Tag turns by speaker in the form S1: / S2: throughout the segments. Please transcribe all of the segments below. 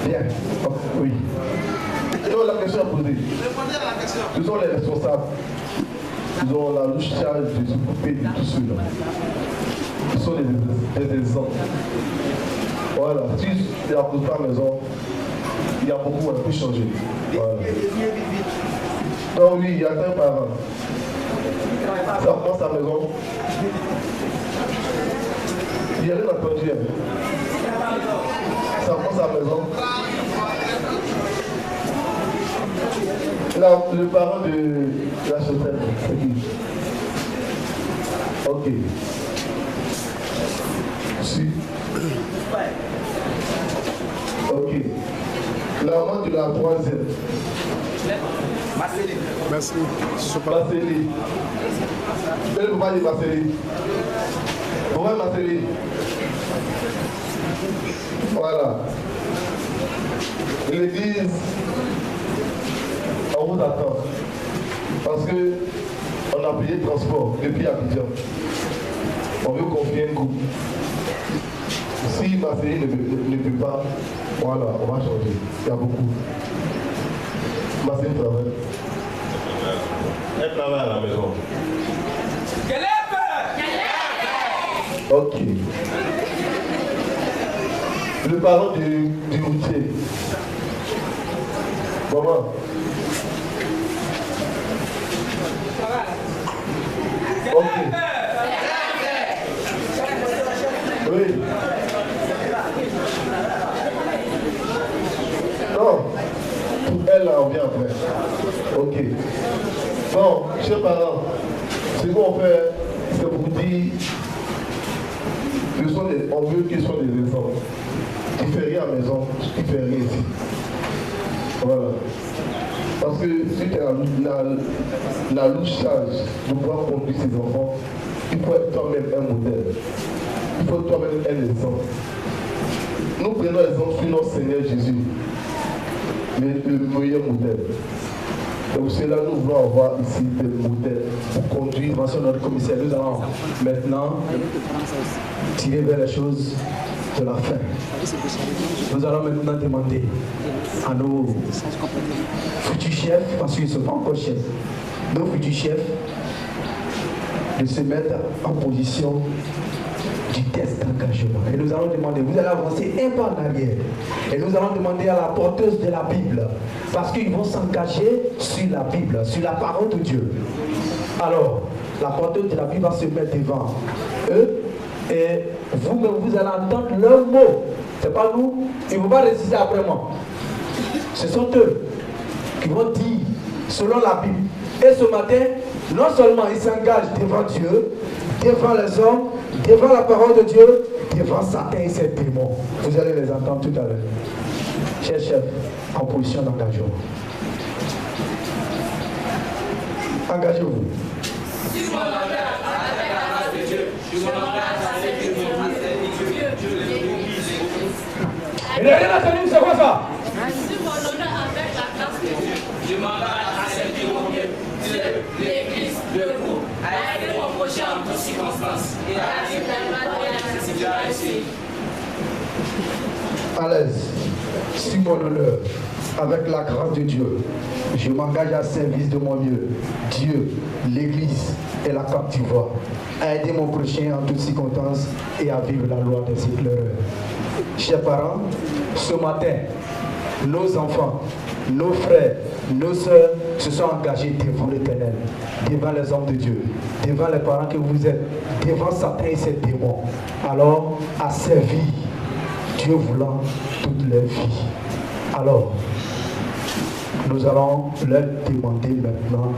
S1: Bien. Oui. Ils ont la question à poser.
S2: Répondez à la question.
S1: Ils sont les responsables. Ils ont la louche charge de s'occuper de tout cela. Ils sont des exemples. Voilà. Si tu n'as pas à la maison, il y a beaucoup à plus changer. Voilà. Donc oui, il y a un parent. Ça commence à la maison. Il y a rien entendu. Ça commence à la maison. Là, le parent de la chaussette, c'est qui? Ok. Si. Ok. La maman de la troisième.
S3: Merci.
S1: Marceli. Quel est le papa de Marceli? Pourquoi Marceli? Voilà. L'église, on vous attend. Parce que on a payé le transport depuis Abidjan. On veut confier un groupe. Si Marceli ne peut pas, voilà, on va changer. Il y a beaucoup. Marceli travaille.
S4: Elle travaille à la maison.
S1: Ok. Le parent du routier. Maman. Ok. Oui. Non. Pour elle, là, on vient après. Ok. Bon, chers parents, ce qu'on fait, c'est pour dire on veut qu'ils soient des exemples. Qui ne fait rien à la maison, qui ne fait rien ici. Voilà. Parce que si tu as la louche charge de pouvoir conduire ses enfants, il faut être toi-même un modèle. Il faut toi-même un exemple. Nous prenons l'exemple sur notre Seigneur Jésus, le meilleur modèle. Donc c'est là que nous voulons avoir ici des modèles pour conduire.
S5: Monsieur notre commissaire, nous allons maintenant tirer vers les choses de la fin. Nous allons maintenant demander à nos futurs chefs, parce qu'ils ne sont pas encore chefs, nos futurs chefs, de se mettre en position du test d'engagement. Et nous allons demander, vous allez avancer un pas en arrière. Et nous allons demander à la porteuse de la Bible, parce qu'ils vont s'engager sur la Bible, sur la parole de Dieu. Alors, la porteuse de la Bible va se mettre devant eux, et vous-même, vous allez entendre leurs mots. Ce n'est pas nous, ils ne vont pas résister après moi. Ce sont eux qui vont dire, selon la Bible. Et ce matin, non seulement ils s'engagent devant Dieu, devant les hommes, devant la parole de Dieu, devant Satan et ses démons. Vous allez les entendre tout à l'heure. Chers chefs, en position d'engagement. Engagez-vous. Il n'y a rien à tenir, c'est quoi ça?
S6: Sur mon honneur avec la grâce de Dieu, je m'engage à servir mon Dieu, l'Église, le groupe, à aider mon prochain en toutes circonstances et à vivre la nécessité.
S5: À l'aise, sur mon honneur, avec la grâce de Dieu, je m'engage à service de mon mieux, Dieu, l'Église et la Côte d'Ivoire, à aider mon prochain en toutes circonstances et à vivre la loi des éclaireurs. Chers parents, ce matin, nos enfants, nos frères, nos sœurs se sont engagés devant l'Éternel, devant les hommes de Dieu, devant les parents que vous êtes, devant Satan et ses démons. Alors, à servir, Dieu voulant, toute leur vie. Alors, nous allons leur demander maintenant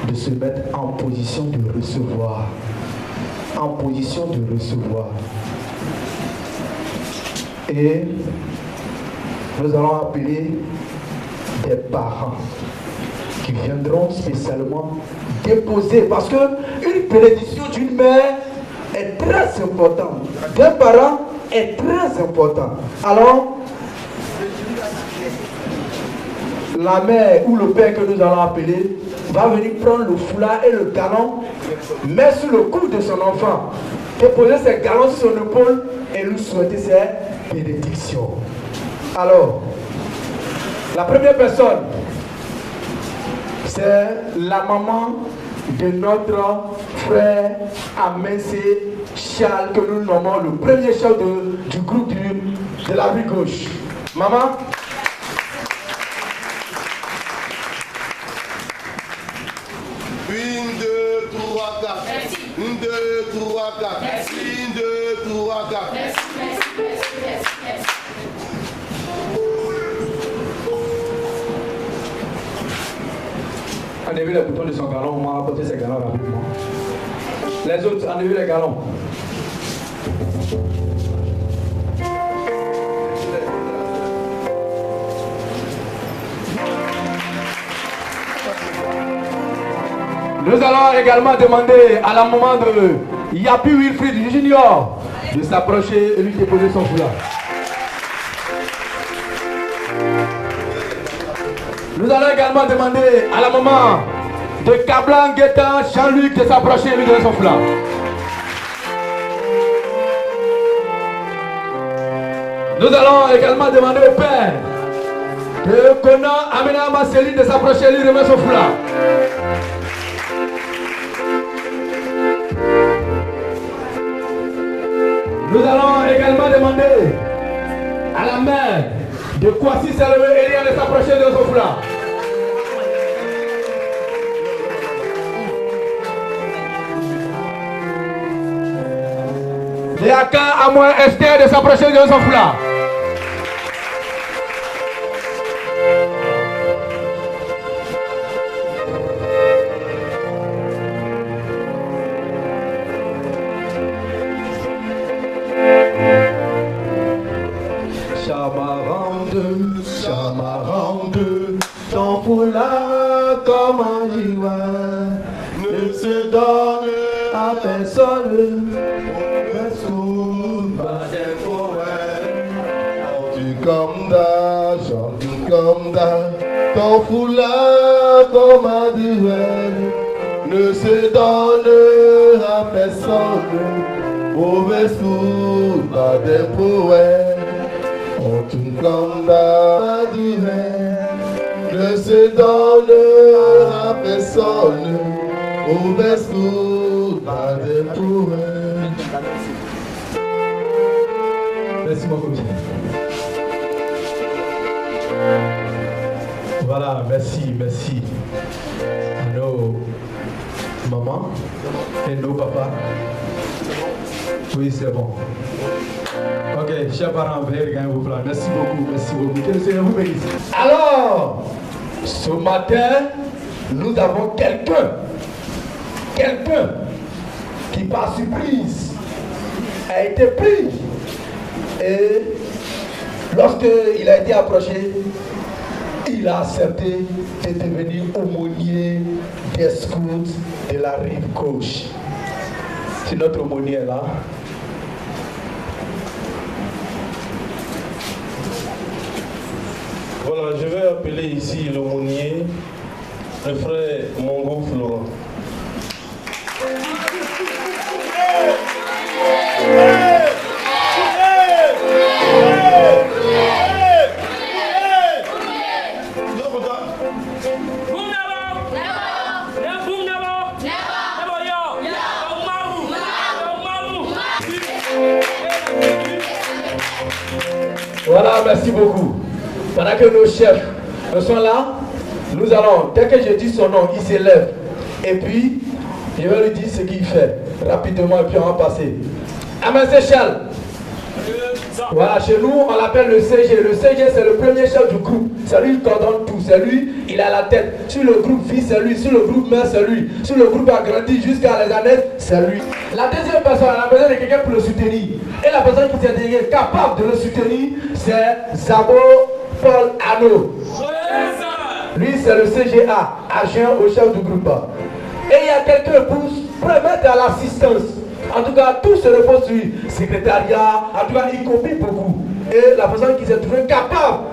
S5: de se mettre en position de recevoir. En position de recevoir. Et nous allons appeler des parents qui viendront spécialement déposer, parce qu'une bénédiction d'une mère est très importante, d'un parent est très important. Alors, la mère ou le père que nous allons appeler va venir prendre le foulard et le galon, mettre sur le cou de son enfant, déposer ses galons sur son épaule et lui souhaiter ses bénédictions. Alors, La première personne, c'est la maman de notre frère Amensé Charles, que nous nommons le premier chef du groupe de la rue gauche. Maman.
S2: Une, deux, trois, quatre.
S6: Merci.
S2: Une, deux, trois, quatre.
S6: Merci.
S2: Une, deux, trois, quatre.
S6: Merci, merci, merci, merci, merci.
S5: Enlevez les boutons de son galon, on va apporter ses galons rapidement. Les autres, enlevez les galons. Nous allons également demander à la maman de Yapi Wilfried Junior de s'approcher et lui déposer son foulard. Nous allons également demander à la maman de Kablan Guetta Jean-Luc de s'approcher et lui donner son foulard. Nous allons également demander au père de Kona Amena Masseli de s'approcher et lui remettre son foulard. Nous allons également demander à la mère de Kwasi Salome Elia de s'approcher de son foulard. De Aka Amoy Esther de s'approcher de son foulard. Chamarande, ton foulard comme un jiwa ne se donne à personne.
S1: Chantu comme da, ton foulard comme un duel ne se donne à personne. Mauvais sourd, pas des poètes. Chantu comme da, duel ne se donne à personne. Mauvais sourd, pas des poètes.
S5: Merci beaucoup. Voilà, merci, merci à nos mamans et nos papas. Oui, c'est bon. Ok, chers parents, veuillez gagner vos plats. Merci beaucoup, que le Seigneur vous bénisse. Alors, ce matin, nous avons quelqu'un qui par surprise a été pris. Et lorsqu'il a été approché, il a accepté de devenir aumônier des scouts de la rive gauche. C'est notre aumônier là.
S4: Voilà, je vais appeler ici l'aumônier, le frère Mongo Florent.
S5: Voilà, merci beaucoup. Pendant que nos chefs sont là, nous allons, dès que je dis son nom, il s'élève. Et puis, je vais lui dire ce qu'il fait rapidement et puis on va passer. Amensé Charles. Voilà, chez nous, on l'appelle le CG. Le CG, c'est le premier chef du groupe. C'est lui qui coordonne tout. C'est lui, il a la tête. Sur le groupe vie, c'est lui. Sur le groupe mère, c'est lui. Sur le groupe agrandi jusqu'à les années, c'est lui. La deuxième personne, elle a besoin de quelqu'un pour le soutenir. Et la personne qui est capable de le soutenir, c'est Zabo Paul Ano. Lui, c'est le CGA, agent au chef du groupe. Et il y a quelqu'un pour permettre à l'assistance. En tout cas, tout se repose sur lui. Secrétariat, en tout cas, il copie beaucoup. Et la personne qui s'est trouvée capable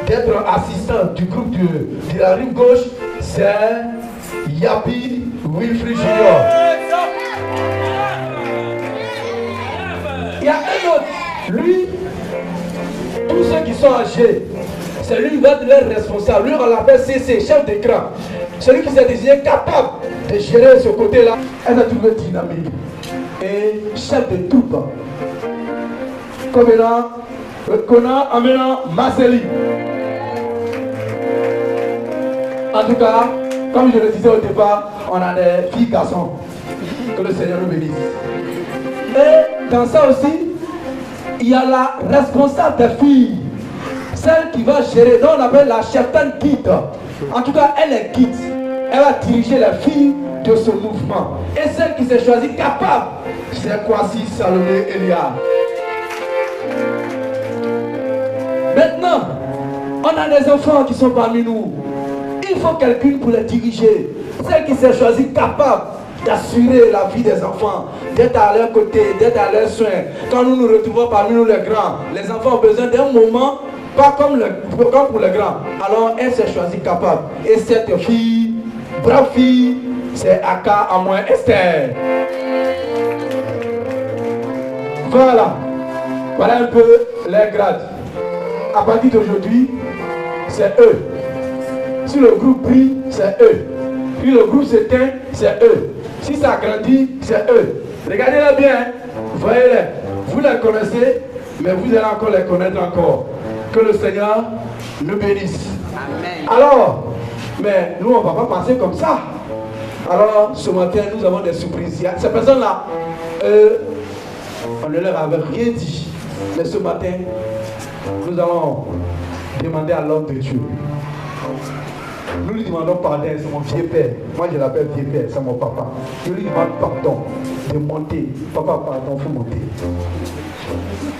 S5: d'être assistant du groupe de la rive gauche, c'est Yapi Wilfried Junior. Il y a un autre. Lui, tous ceux qui sont âgés, c'est lui qui va être leur responsable. Lui, on l'appelle CC, chef d'écran. Celui qui s'est désigné capable de gérer ce côté-là, elle a trouvé dynamique. Et chef de troupe. Comme maintenant, amenant Marceli. En tout cas, comme je le disais au départ, on a des filles garçons. Que le Seigneur nous bénisse. Et dans ça aussi, il y a la responsable des filles. Celle qui va gérer, dont on appelle la cheftaine guide. En tout cas, elle est guide. Elle va diriger les filles de ce mouvement. Et celle qui s'est choisie capable, c'est Kwasi Salomé Elia. Maintenant, on a des enfants qui sont parmi nous. Il faut quelqu'un pour les diriger. Celle qui s'est choisie capable d'assurer la vie des enfants, d'être à leur côté, d'être à leurs soins. Quand nous nous retrouvons parmi nous les grands, les enfants ont besoin d'un moment, pas comme pour les grands. Alors elle s'est choisie capable. Et cette fille, brave fille, c'est Aka à moins Esther. Voilà. Voilà un peu les grades. À partir d'aujourd'hui, c'est eux. Si le groupe brille, c'est eux. Si le groupe s'éteint, c'est eux. Si ça grandit, c'est eux. Regardez-les bien. Hein? Voyez-les. Vous les connaissez, mais vous allez encore les connaître encore. Que le Seigneur nous bénisse. Amen. Alors, mais nous, on ne va pas passer comme ça. Alors, ce matin, nous avons des surprises. Ces personnes-là, on ne leur avait rien dit. Mais ce matin, nous allons demander à l'homme de Dieu. Nous lui demandons pardon, c'est mon vieux père. Moi je l'appelle vieux père, c'est mon papa. Je lui demande pardon de monter. Papa, pardon, il faut monter.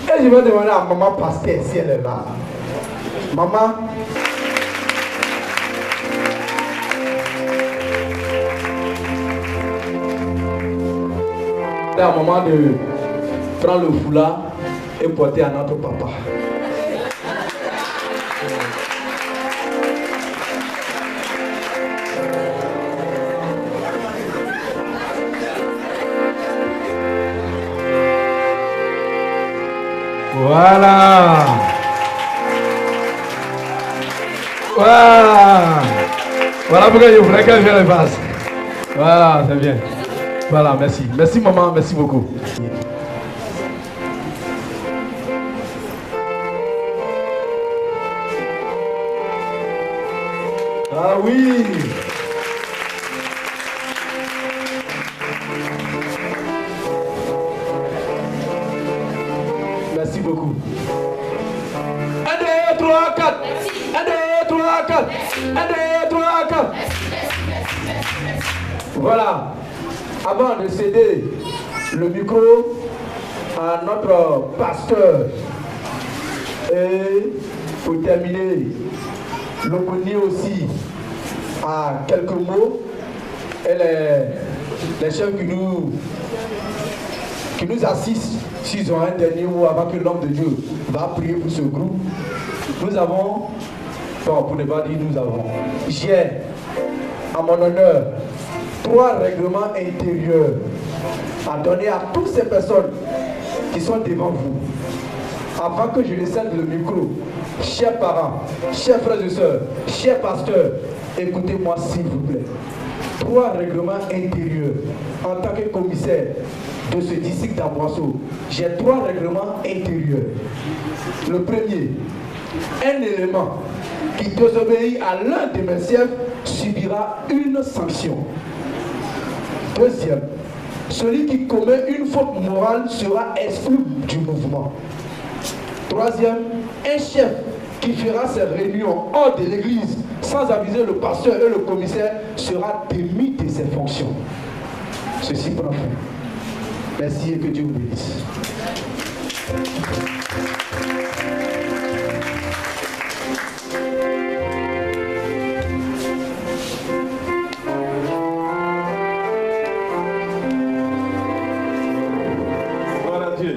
S5: Et je vais demander à maman pasteur si elle est là. Maman. C'est un moment de prendre le foulard et porter à notre papa.
S3: Voilà. Voilà. Voilà pourquoi je voulais qu'elle vienne le fasse. Voilà, c'est bien. Voilà, merci. Merci maman, merci beaucoup.
S5: Ah oui. Merci beaucoup. 1, 2, 3, 4. 1, 2, 3, 4. 1, 2, 3, 4. Voilà. Avant de céder le micro à notre pasteur, et pour terminer, l'aumônier aussi a quelques mots, et les chefs qui nous assistent, s'ils ont un dernier mot avant que l'homme de Dieu va prier pour ce groupe. Nous avons, bon, pour ne pas dire nous avons, j'ai à mon honneur 3 règlements intérieurs à donner à toutes ces personnes qui sont devant vous. Avant que je ne cède le micro, chers parents, chers frères et sœurs, chers pasteurs, écoutez-moi s'il vous plaît. 3 règlements intérieurs. En tant que commissaire de ce district d'Amboisseau, j'ai 3 règlements intérieurs. Le premier, un élément qui désobéit à l'un de mes chefs subira une sanction. Deuxième, celui qui commet une faute morale sera exclu du mouvement. Troisième, un chef qui fera ses réunions hors de l'église sans aviser le pasteur et le commissaire sera démis de ses fonctions. Ceci prend fin. Merci et que Dieu vous bénisse.
S4: Gloire à Dieu.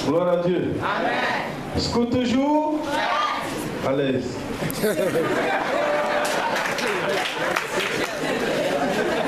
S4: Gloire à Dieu. Amen. Scout toujours. À l'aise.